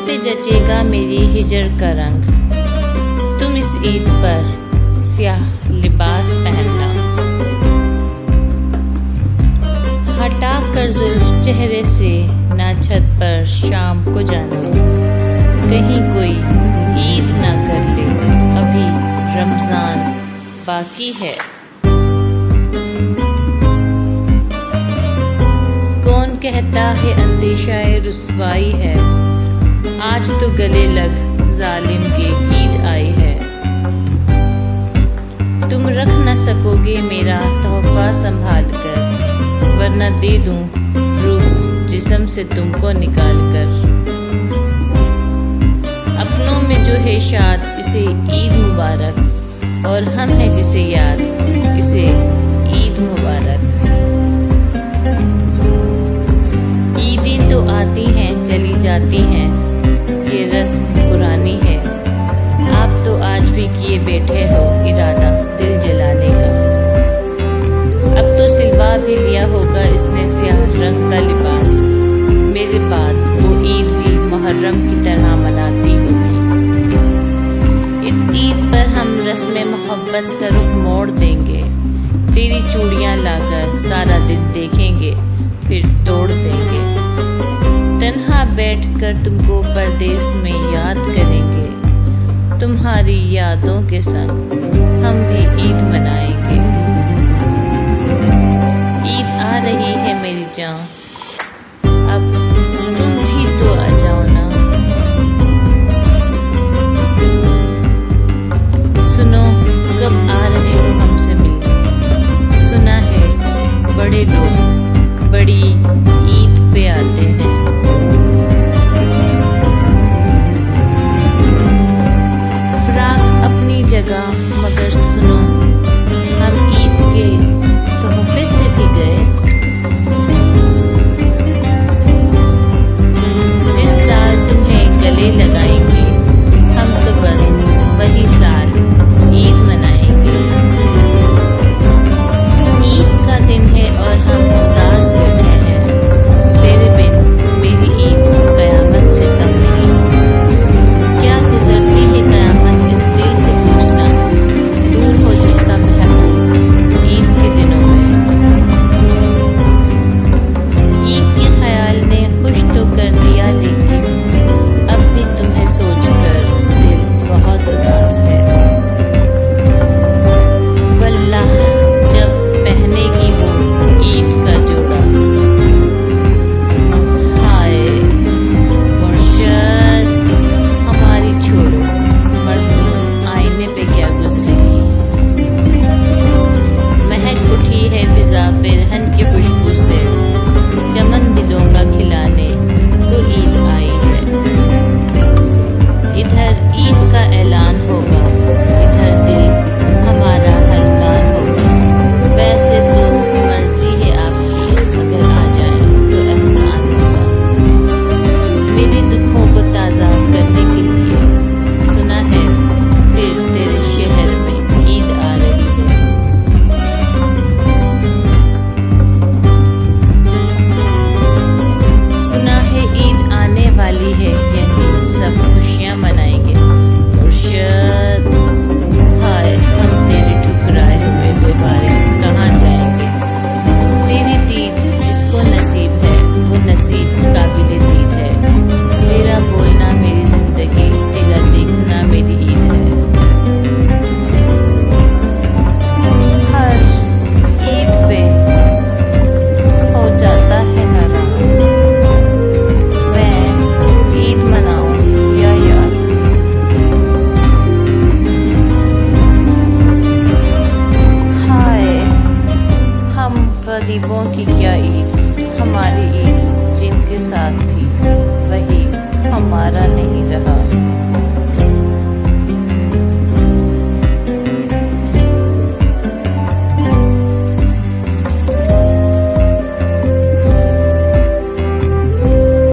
पे जचेगा मेरी हिजर का रंग। तुम इस ईद पर स्याह लिबास पहनना, हटा कर जुल्फ चेहरे से ना छत पर शाम को जाना। कहीं कोई ईद ना कर ले, अभी रमजान बाकी है। कौन कहता है अंदेशाए रुसवाई है, आज तो गले लग जालिम की ईद आई है। तुम रख न सकोगे मेरा तोहफा संभाल कर, वरना दे दूं रूह जिस्म से तुमको निकाल कर। अपनों में जो है शाद इसे ईद मुबारक, और हम हैं जिसे याद इसे ईद मुबारक। ईदें तो आती हैं चली जाती हैं, ये रस्म पुरानी है। आप तो आज भी किए बैठे हो इरादा दिल जलाने का। अब तो सिलवा भी लिया होगा इसने स्याह रंग का लिबास, मेरे बाद वो ईद भी मुहर्रम की तरह मनाती होगी। इस ईद पर हम रस्म मोहब्बत का रुख मोड़ देंगे, तेरी चूड़ियां लाकर सारा दिन देखेंगे फिर तोड़ देंगे। तन्हा बैठकर तुमको परदेस में याद करेंगे, तुम्हारी यादों के संग हम भी ईद मनाएंगे। ईद आ रही है मेरी जान, अब तुम भी तो आ जाओ ना। सुनो कब आ रहे हो हमसे मिलने, सुना है बड़े लोग बड़ी ईद पे आते हैं। फ्राक अपनी जगह मगर सुनो, हम ईद के तोहफे से भी गए। जिस साल तुम्हें गले लगाएंगे, हम तो बस वही साल ईद मनाएंगे। ईद का दिन है और हम उदास बैठे हैं, तेरे बिन मेरी ईद कयामत से कम नहीं। क्या गुजरती है कयामत इस दिल से पूछना, दूर हो जिसका महबूब ईद के दिनों में। ईद के ख्याल ने खुश तो कर दिया, लेकिन अब भी तुम्हें सोचकर दिल बहुत उदास है। वल्लाह जब पहनेगी वो ईद का जोड़ा, हाय मुर्शद हमारी छोड़ो, मजनून आईने पे क्या गुजरेगी। महक उठी है फिजा बिरहन की खुशबू से, चमन दिलों का खिलाने को ईद आई है। इधर ईद का ऐलान होगा, इधर दिल हमारा हलकान होगा। वैसे तो मर्जी है आपकी, अगर आ जाए तो एहसान होगा। मेरे दुखों को ताज़ा करने के लिए सुना है फिर तेरे शहर में ईद आ रही है। सुना है ईद आने वाली है, यानी सब खुशियां मनाएंगे। मुर्शद हाय हम तेरे ठुकराए हुए बेवारिस कहाँ जाएंगे। तेरी दीद जिसको नसीब है वो नसीब काबिल दीद है। तेरा बोलना मेरी जिंदगी, तेरा देखना मेरी ईद है। हर ईद पे हो जाता है नाराज, मैं ईद मनाऊं या यार। हाय हम गरीबों की क्या ईद, हमारी ईद जिनके साथ थी वही हमारा नहीं रहा।